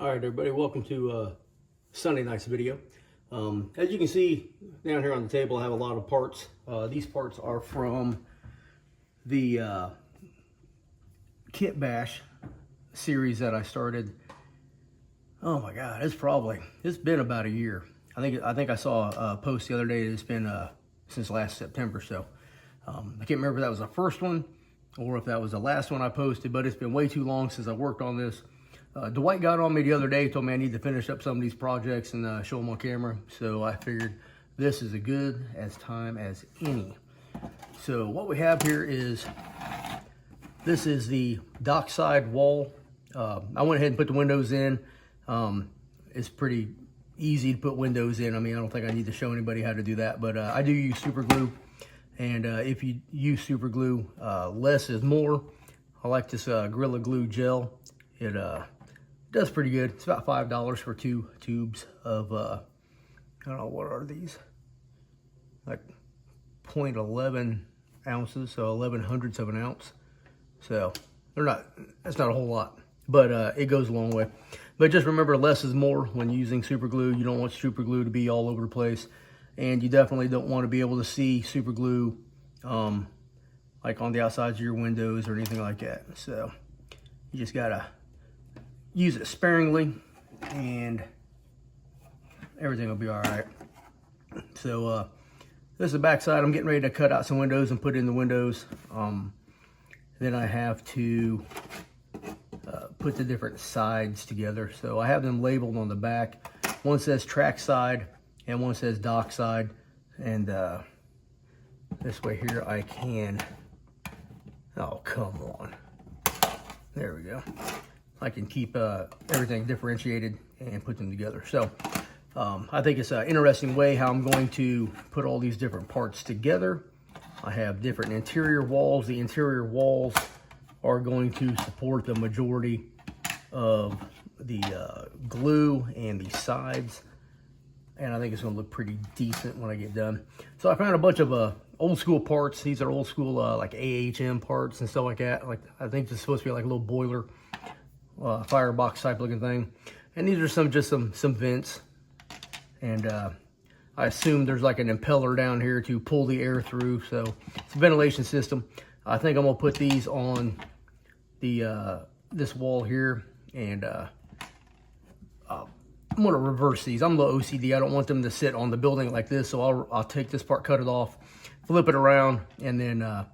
All right, everybody, welcome to Sunday night's video. As you can see down here on the table, I have a lot of parts. These parts are from the Kit Bash series that I started. Oh my God, it's been about a year. I think I saw a post the other day that it's been since last September. So I can't remember if that was the first one or if that was the last one I posted, but it's been way too long since I worked on this. Dwight got on me the other day, told me I need to finish up some of these projects and show them on camera. So I figured this is as good as time as any. So what we have here is, this is the dockside wall. I went ahead and put the windows in. It's pretty easy to put windows in. I mean, I don't think I need to show anybody how to do that, but I do use super glue. And if you use super glue, less is more. I like this Gorilla Glue gel. It does pretty good. It's about $5 for 2 tubes of, I don't know, what are these? Like 0.11 ounces, so 11/100ths of an ounce. So that's not a whole lot, but it goes a long way. But just remember, less is more when using super glue. You don't want super glue to be all over the place. And you definitely don't want to be able to see super glue like on the outsides of your windows or anything like that. So you just gotta use it sparingly and everything will be all right. So this is the back side. I'm getting ready to cut out some windows and put in the windows. Then I have to put the different sides together. So I have them labeled on the back. One says track side and one says dock side. And this way here I can, oh, come on. There we go. I can keep everything differentiated and put them together. So I think it's an interesting way how I'm going to put all these different parts together. I have different interior walls. The interior walls are going to support the majority of the glue and the sides. And I think it's going to look pretty decent when I get done. So I found a bunch of old school parts. These are old school like AHM parts and stuff like that. Like, I think this is supposed to be like a little boiler, firebox type looking thing. And these are just some vents. And I assume there's like an impeller down here to pull the air through. So it's a ventilation system. I think I'm gonna put these on the this wall here, and I'm gonna reverse these. I'm a little OCD. I don't want them to sit on the building like this. So I'll take this part, cut it off, flip it around, and then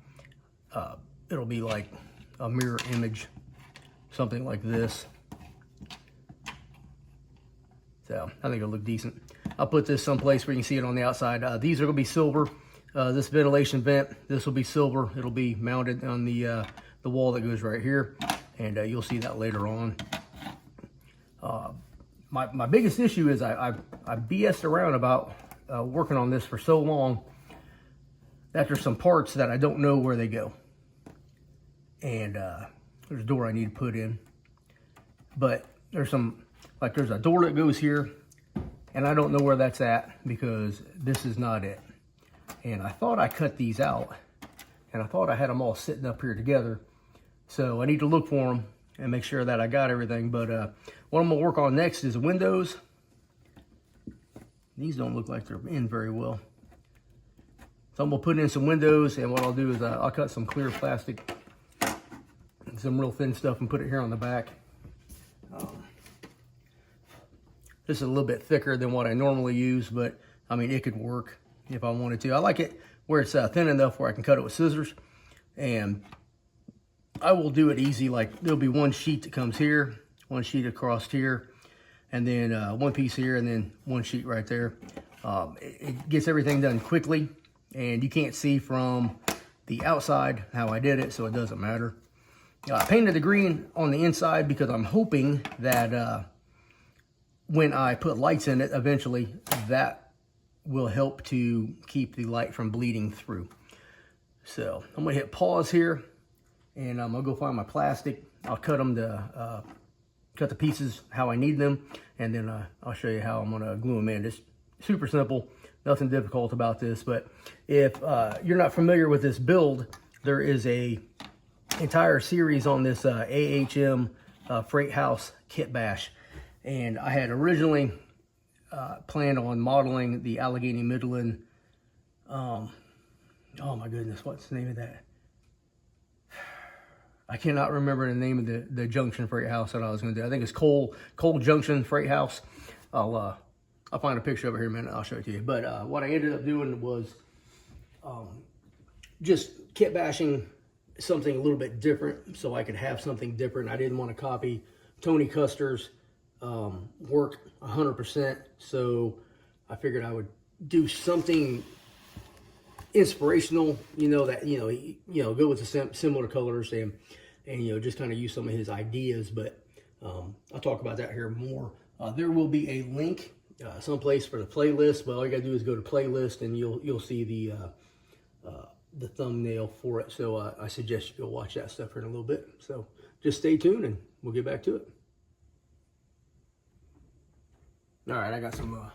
it'll be like a mirror image. Something like this. So I think it'll look decent. I'll put this someplace where you can see it on the outside. These are gonna be silver. This ventilation vent, this will be silver. It'll be mounted on the wall that goes right here, and you'll see that later on. My biggest issue is I BS'd around about working on this for so long that there's some parts that I don't know where they go. And there's a door I need to put in, but there's a door that goes here, and I don't know where that's at because this is not it. And I thought I cut these out, and I thought I had them all sitting up here together. So I need to look for them and make sure that I got everything. But what I'm gonna work on next is windows. These don't look like they're in very well. So I'm gonna put in some windows, and what I'll do is I'll cut some clear plastic, some real thin stuff, and put it here on the back. This is a little bit thicker than what I normally use, but I mean, it could work if I wanted to. I like it where it's thin enough where I can cut it with scissors, and I will do it easy. Like, there'll be one sheet that comes here, one sheet across here, and then one piece here, and then one sheet right there. It gets everything done quickly, and you can't see from the outside how I did it, so it doesn't matter. I painted the green on the inside because I'm hoping that when I put lights in it, eventually that will help to keep the light from bleeding through. So I'm gonna hit pause here, and I'm gonna go find my plastic. I'll cut them to cut the pieces how I need them, and then I'll show you how I'm gonna glue them in. It's super simple, nothing difficult about this. But if you're not familiar with this build, there is a entire series on this AHM Freight House Kit Bash. And I had originally planned on modeling the Allegheny Midland, oh my goodness, what's the name of that? I cannot remember the name of the Junction freight house that I was going to do. I think it's Cole Junction Freight House. I'll find a picture of it here in a minute. I'll show it to you. But what I ended up doing was just kit bashing something a little bit different so I could have something different. I didn't want to copy Tony Custer's work 100%. So I figured I would do something inspirational, that, go with the similar colors and just kind of use some of his ideas. But I'll talk about that here more. There will be a link someplace for the playlist, but all you gotta do is go to playlist and you'll see the thumbnail for it. So I suggest you go watch that stuff here in a little bit. So just stay tuned and we'll get back to it. All right, I got some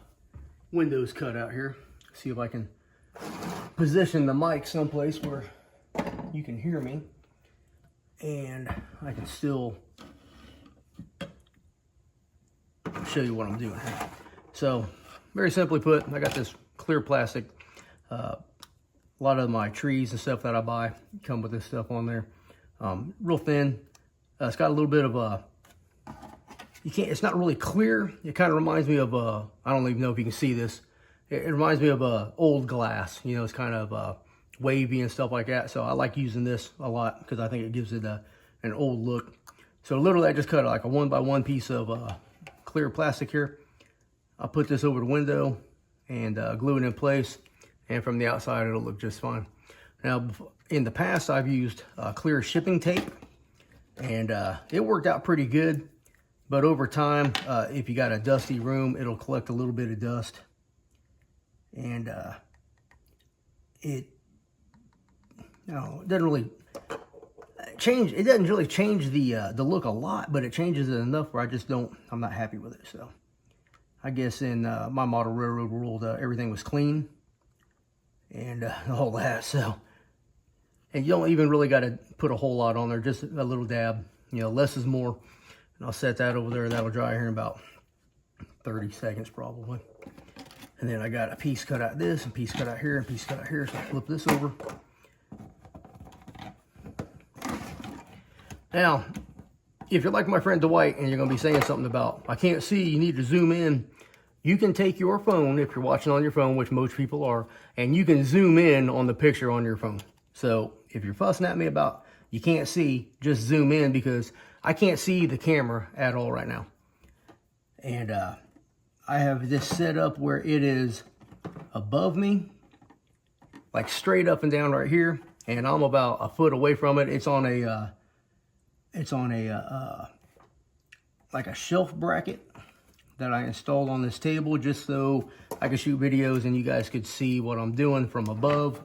windows cut out here. See if I can position the mic someplace where you can hear me and I can still show you what I'm doing here. So very simply put, I got this clear plastic. A lot of my trees and stuff that I buy come with this stuff on there. Real thin. It's got a little bit of it's not really clear. It kind of reminds me of I don't even know if you can see this. It reminds me of old glass. It's kind of wavy and stuff like that. So I like using this a lot because I think it gives it an old look. So literally I just cut like a 1x1 piece of clear plastic here. I'll put this over the window and glue it in place. And from the outside, it'll look just fine. Now, in the past, I've used clear shipping tape. And it worked out pretty good. But over time, if you got a dusty room, it'll collect a little bit of dust. And it doesn't really change. It doesn't really change the look a lot, but it changes it enough where I'm not happy with it. So I guess in my model railroad world, everything was clean and all that. So, and you don't even really got to put a whole lot on there, just a little dab. Less is more. And I'll set that over there. That'll dry here in about 30 seconds probably. And then I got a piece cut out this, and piece cut out here, and piece cut out here. So I flip this over. Now, if you're like my friend Dwight and you're going to be saying something about, I can't see, you need to zoom in, you can take your phone, if you're watching on your phone, which most people are, and you can zoom in on the picture on your phone. So if you're fussing at me about you can't see, just zoom in because I can't see the camera at all right now. And I have this set up where it is above me, like straight up and down right here, and I'm about a foot away from it. It's on a like a shelf bracket that I installed on this table just so I could shoot videos and you guys could see what I'm doing from above,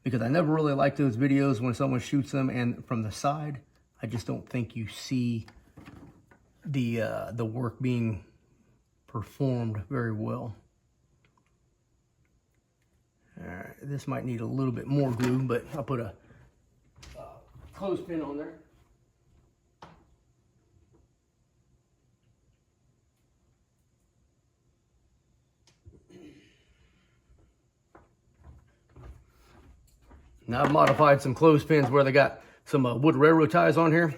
because I never really like those videos when someone shoots them and from the side. I just don't think you see the work being performed very well. All right, this might need a little bit more glue, but I'll put a clothespin on there. Now I've modified some clothespins where they got some wood railroad ties on here,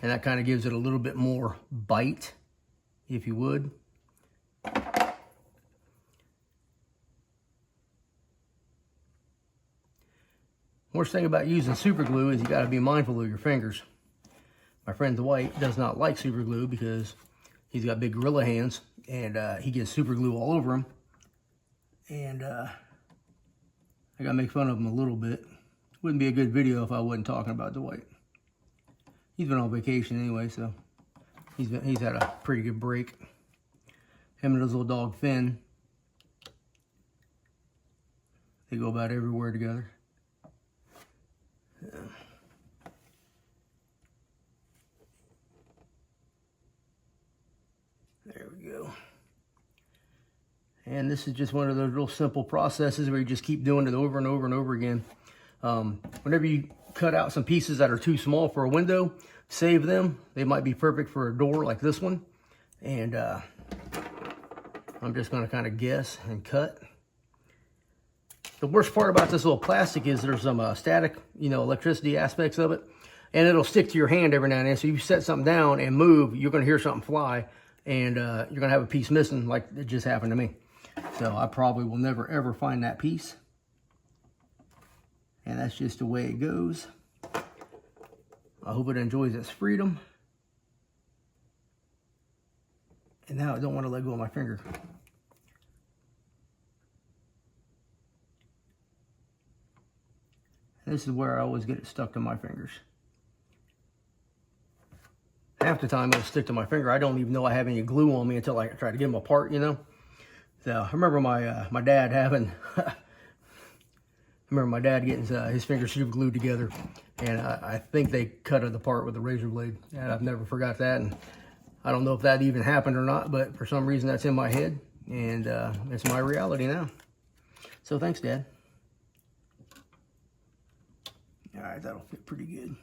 and that kind of gives it a little bit more bite, if you would. Worst thing about using super glue is you got to be mindful of your fingers. My friend Dwight does not like super glue because he's got big gorilla hands, and he gets super glue all over him. And I got to make fun of him a little bit. Wouldn't be a good video if I wasn't talking about Dwight. He's been on vacation anyway, so he's had a pretty good break. Him and his little dog Finn, they go about everywhere together. Yeah. There we go. And this is just one of those real simple processes where you just keep doing it over and over and over again. Whenever you cut out some pieces that are too small for a window, save them. They might be perfect for a door like this one. And I'm just going to kind of guess and cut. The worst part about this little plastic is there's some static, electricity aspects of it. And it'll stick to your hand every now and then. So if you set something down and move, you're going to hear something fly. And you're going to have a piece missing like it just happened to me. So I probably will never, ever find that piece. And that's just the way it goes. I hope it enjoys its freedom. And now I don't want to let go of my finger. This is where I always get it stuck to my fingers. Half the time it'll stick to my finger. I don't even know I have any glue on me until I try to get them apart, So I remember my dad having, I remember my dad getting his fingers super glued together, and I think they cut it apart with a razor blade. And I've never forgot that, and I don't know if that even happened or not, but for some reason that's in my head, and it's my reality now. So thanks, Dad. All right, that'll fit pretty good.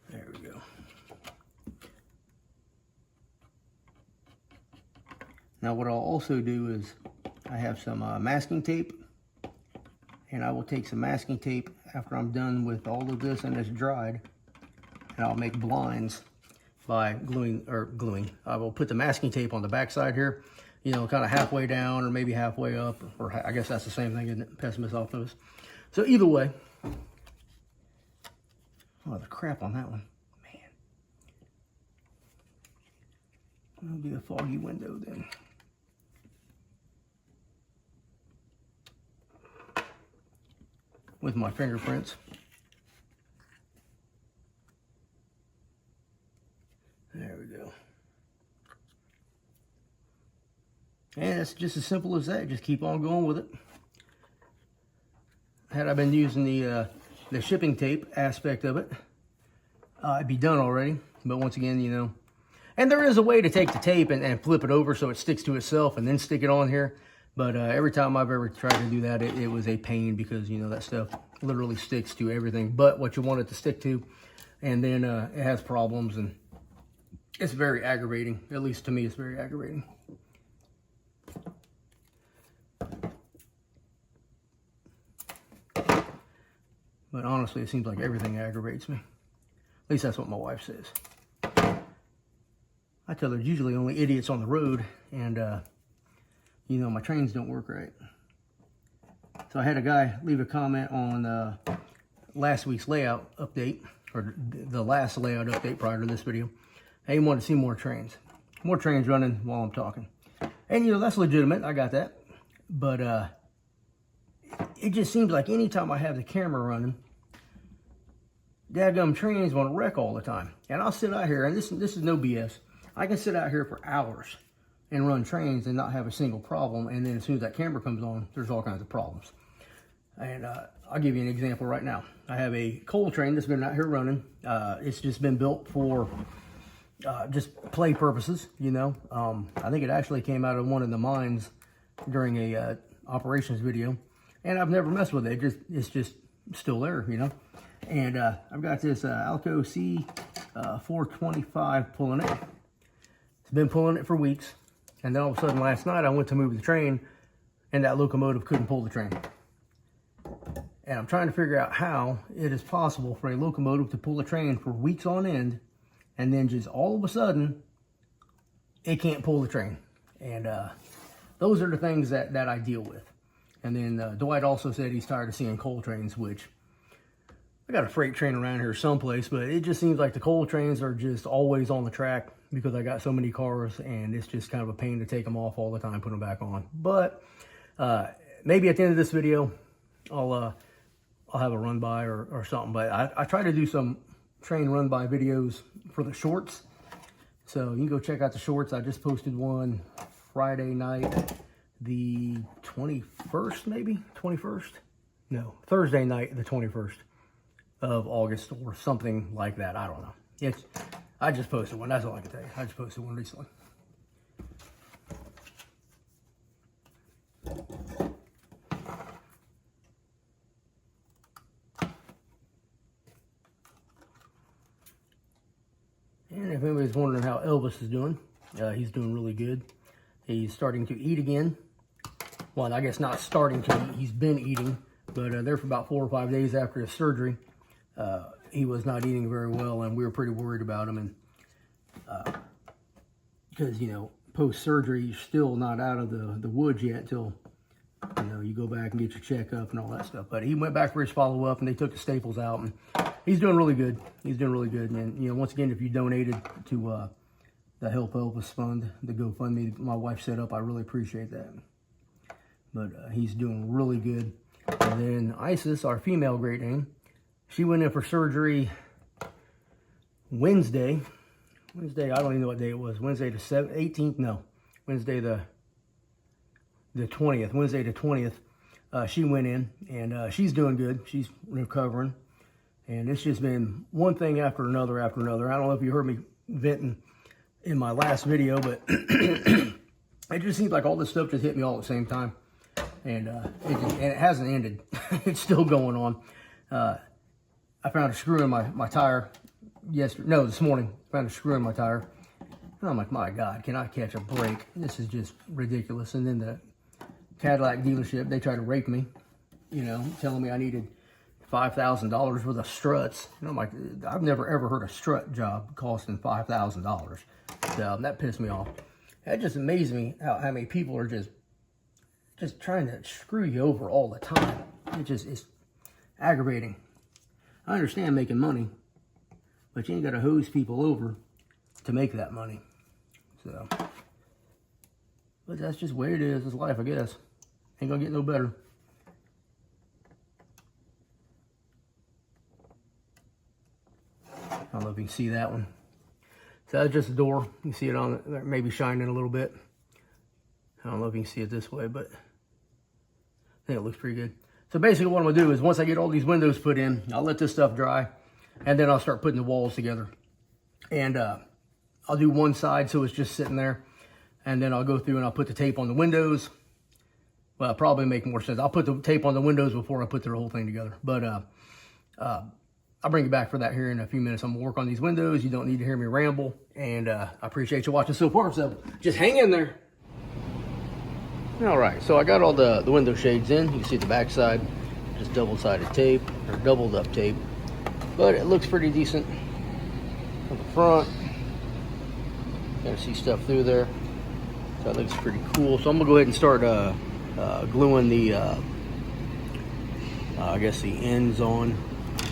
There we go. Now what I'll also do is I have some masking tape, and I will take some masking tape after I'm done with all of this and it's dried, and I'll make blinds by gluing. I will put the masking tape on the back side here, kind of halfway down or maybe halfway up, or I guess that's the same thing, isn't it? Pessimist optimist. So either way, oh, the crap on that one, man. It'll be a foggy window then. With my fingerprints. There we go. And it's just as simple as that. Just keep on going with it. Had I been using the shipping tape aspect of it, it'd be done already. But once again, and there is a way to take the tape and flip it over so it sticks to itself and then stick it on here. But every time I've ever tried to do that, it was a pain because, that stuff literally sticks to everything but what you want it to stick to. And then it has problems, and it's very aggravating. At least to me, it's very aggravating. But honestly, it seems like everything aggravates me. At least that's what my wife says. I tell her there's usually only idiots on the road, and my trains don't work right. So I had a guy leave a comment on last week's layout update, or the last layout update prior to this video. He wanted to see more trains running while I'm talking. And that's legitimate, I got that. But it just seems like anytime I have the camera running, dadgum trains want to wreck all the time. And I'll sit out here, and this is no BS. I can sit out here for hours and run trains and not have a single problem, and then as soon as that camera comes on, there's all kinds of problems. And I'll give you an example right now. I have a coal train that's been out here running. It's just been built for just play purposes, I think it actually came out of one of the mines during a operations video, and I've never messed with it. It's just still there, And I've got this Alco C425 pulling it. It's been pulling it for weeks. And then all of a sudden last night I went to move the train, and that locomotive couldn't pull the train. And I'm trying to figure out how it is possible for a locomotive to pull a train for weeks on end, and then just all of a sudden it can't pull the train. And those are the things that I deal with. And then Dwight also said he's tired of seeing coal trains, which I got a freight train around here someplace, but it just seems like the coal trains are just always on the track because I got so many cars, and it's just kind of a pain to take them off all the time, put them back on. But maybe at the end of this video, I'll have a run by or something. But I try to do some train run by videos for the shorts. So you can go check out the shorts. I just posted one Friday night, the 21st, maybe? 21st? No, Thursday night, the 21st of August or something like that. I don't know. I just posted one. That's all I can tell you. I just posted one recently. if anybody's wondering how Elvis is doing, he's doing really good. He's starting to eat again. Well, I guess not starting to eat. He's been eating, but there for about 4 or 5 days after his surgery, he was not eating very well, and we were pretty worried about him. And because, you know, post-surgery, you're still not out of the woods yet until, you know, you go back and get your checkup and all that stuff. But he went back for his follow-up, and they took the staples out, and he's doing really good. He's doing really good. And, you know, once again, if you donated to the Help Elvis Fund, the GoFundMe my wife set up, I really appreciate that. But he's doing really good. And then Isis, our female Great Dane, she went in for surgery Wednesday. I don't even know what day it was. Wednesday the 18th? No. Wednesday the 20th. Wednesday the 20th, she went in, and she's doing good. She's recovering. And it's just been one thing after another after another. I don't know if you heard me venting in my last video, but it just seems like all this stuff just hit me all at the same time. And it hasn't ended. It's still going on. I found a screw in my tire this morning. Found a screw in my tire. And I'm like, my God, can I catch a break? This is just ridiculous. And then the Cadillac dealership, they tried to rape me, you know, telling me I needed $5,000 worth of struts. And I'm like, I've never ever heard a strut job costing $5,000. So that pissed me off. That just amazed me how many people are just trying to screw you over all the time. It's aggravating. I understand making money, but you ain't got to hose people over to make that money. So, but that's just the way it is. It's life, I guess. Ain't gonna get no better. I don't know if you can see that one. So that's just a door. You can see it on it, maybe shining a little bit. I don't know if you can see it this way, but I think it looks pretty good. So basically what I'm gonna do is once I get all these windows put in, I'll let this stuff dry, and then I'll start putting the walls together. And I'll do one side so it's just sitting there, and then I'll go through and I'll put the tape on the windows. Well, it'll probably make more sense. I'll put the tape on the windows before I put the whole thing together. But I'll bring you back for that here in a few minutes. I'm gonna work on these windows. You don't need to hear me ramble, and I appreciate you watching so far, so just hang in there. All right, so I got all the window shades in. You can see the back side, just double-sided tape, or doubled up tape. But it looks pretty decent. On the front, gotta see stuff through there. So that looks pretty cool. So I'm gonna go ahead and start gluing the, I guess the ends on.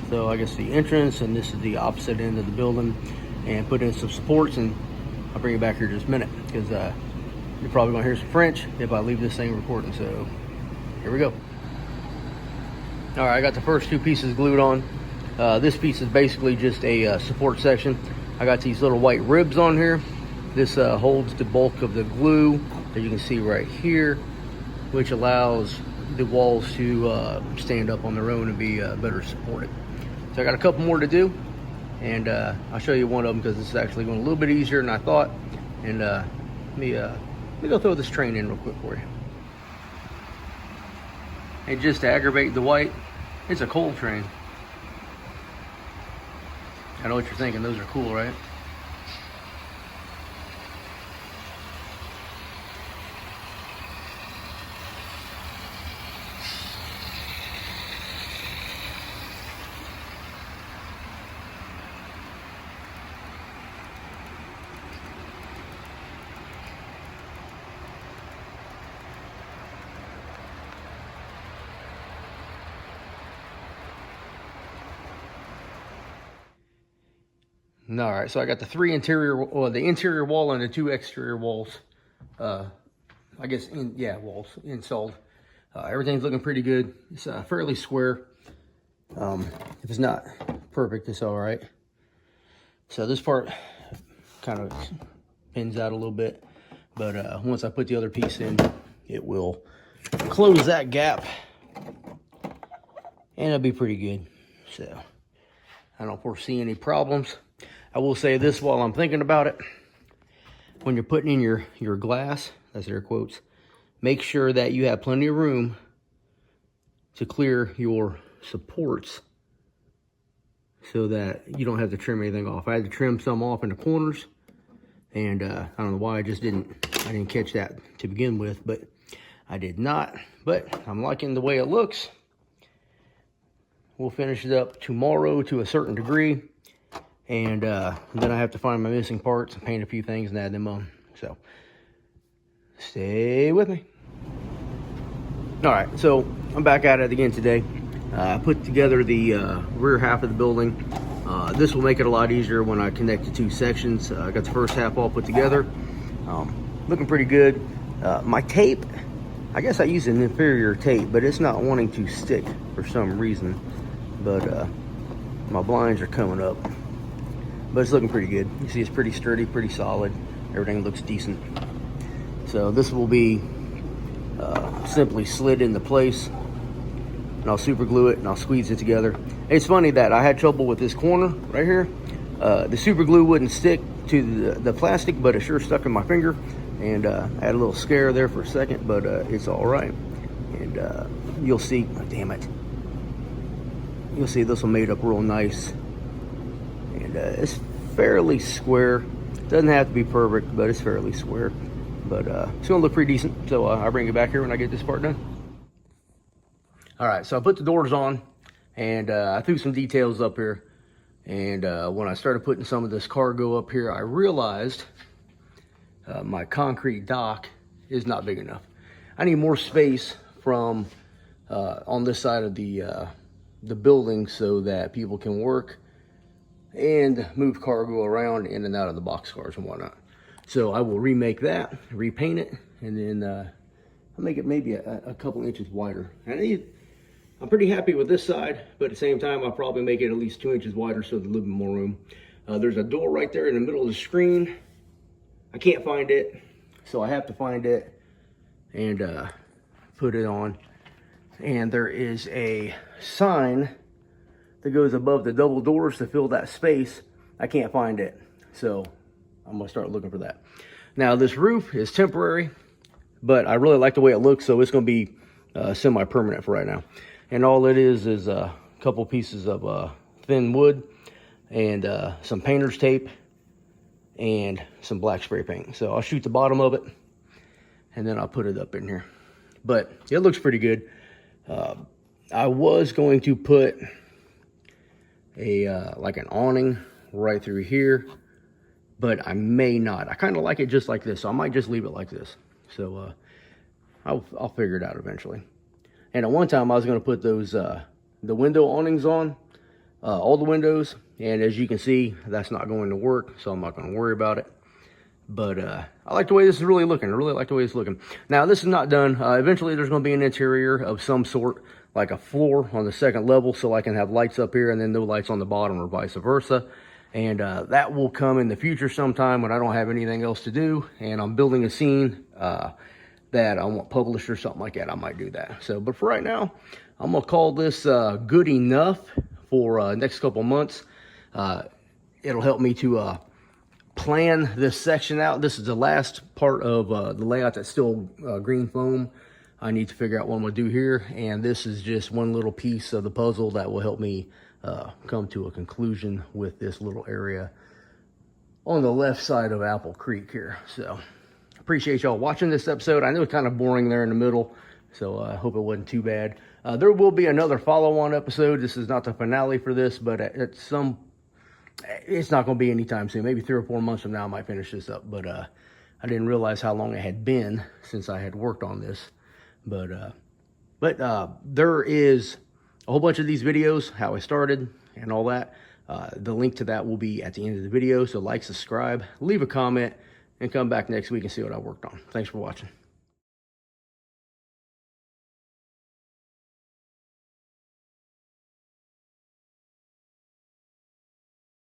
So I guess the entrance, and this is the opposite end of the building, and put in some supports, and I'll bring you back here in just a minute, because you're probably gonna hear some French if I leave this thing recording. So here we go. All right, I got the first two pieces glued on. This piece is basically just a support section. I got these little white ribs on here. This holds the bulk of the glue that you can see right here, which allows the walls to stand up on their own and be better supported. So I got a couple more to do, and I'll show you one of them because this is actually going a little bit easier than I thought. And let me go throw this train in real quick for you. And just to aggravate the white, it's a coal train. I know what you're thinking, those are cool, right? All right, so I got the the interior wall and the two exterior walls. I guess, walls installed. Everything's looking pretty good. It's fairly square. If it's not perfect, it's all right. So this part kind of pins out a little bit, but once I put the other piece in, it will close that gap, and it'll be pretty good. So I don't foresee any problems. I will say this while I'm thinking about it. When you're putting in your glass, that's air quotes, make sure that you have plenty of room to clear your supports so that you don't have to trim anything off. I had to trim some off in the corners, and I don't know why I didn't catch that to begin with, but I did not. But I'm liking the way it looks. We'll finish it up tomorrow to a certain degree, and then I have to find my missing parts and paint a few things and add them on. So stay with me. All right, so I'm back at it again today. I put together the rear half of the building. This will make it a lot easier when I connect the two sections. I got the first half all put together. Looking pretty good. My tape, I guess I use an inferior tape, but it's not wanting to stick for some reason. But my blinds are coming up. But it's looking pretty good. You see it's pretty sturdy, pretty solid. Everything looks decent. So this will be simply slid into place, and I'll super glue it and I'll squeeze it together. It's funny that I had trouble with this corner right here. The super glue wouldn't stick to the plastic, but it sure stuck in my finger, and I had a little scare there for a second, but it's all right. And you'll see, oh, damn it, you'll see this will made up real nice, and it's fairly square. Doesn't have to be perfect, but it's fairly square. But it's gonna look pretty decent. So I'll bring it back here when I get this part done. All right, so I put the doors on, and I threw some details up here. And when I started putting some of this cargo up here, I realized my concrete dock is not big enough. I need more space from on this side of the building so that people can work and move cargo around in and out of the boxcars and whatnot. So I will remake that, repaint it, and then I'll make it maybe a couple inches wider. I'm pretty happy with this side, but at the same time, I'll probably make it at least 2 inches wider so there's a little bit more room. There's a door right there in the middle of the screen. I can't find it, so I have to find it and put it on. And there is a sign that goes above the double doors to fill that space. I can't find it, so I'm gonna start looking for that. Now this roof is temporary, but I really like the way it looks, so it's gonna be semi-permanent for right now. And all it is a couple pieces of thin wood and some painter's tape and some black spray paint. So I'll shoot the bottom of it and then I'll put it up in here. But it looks pretty good. I was going to put a like an awning right through here, but I may not. I kind of like it just like this, so I might just leave it like this. So I'll figure it out eventually. And at one time I was going to put those the window awnings on all the windows, and as you can see, that's not going to work, so I'm not going to worry about it. But I like the way this is really looking. I really like the way it's looking. Now this is not done. Eventually there's going to be an interior of some sort, like a floor on the second level, so I can have lights up here and then no lights on the bottom, or vice versa. And that will come in the future sometime when I don't have anything else to do and I'm building a scene that I want published or something like that. I might do that. So, but for right now, I'm gonna call this good enough for next couple months. It'll help me to plan this section out. This is the last part of the layout that's still green foam. I need to figure out what I'm gonna do here, and this is just one little piece of the puzzle that will help me come to a conclusion with this little area on the left side of Apple Creek here. So appreciate y'all watching this episode. I know it's kind of boring there in the middle, so I hope it wasn't too bad. There will be another follow-on episode. This is not the finale for this, but it's not going to be anytime soon. Maybe 3 or 4 months from now I might finish this up, but I didn't realize how long it had been since I had worked on this. But there is a whole bunch of these videos, how I started and all that. The link to that will be at the end of the video. So like, subscribe, leave a comment, and come back next week and see what I worked on. Thanks for watching.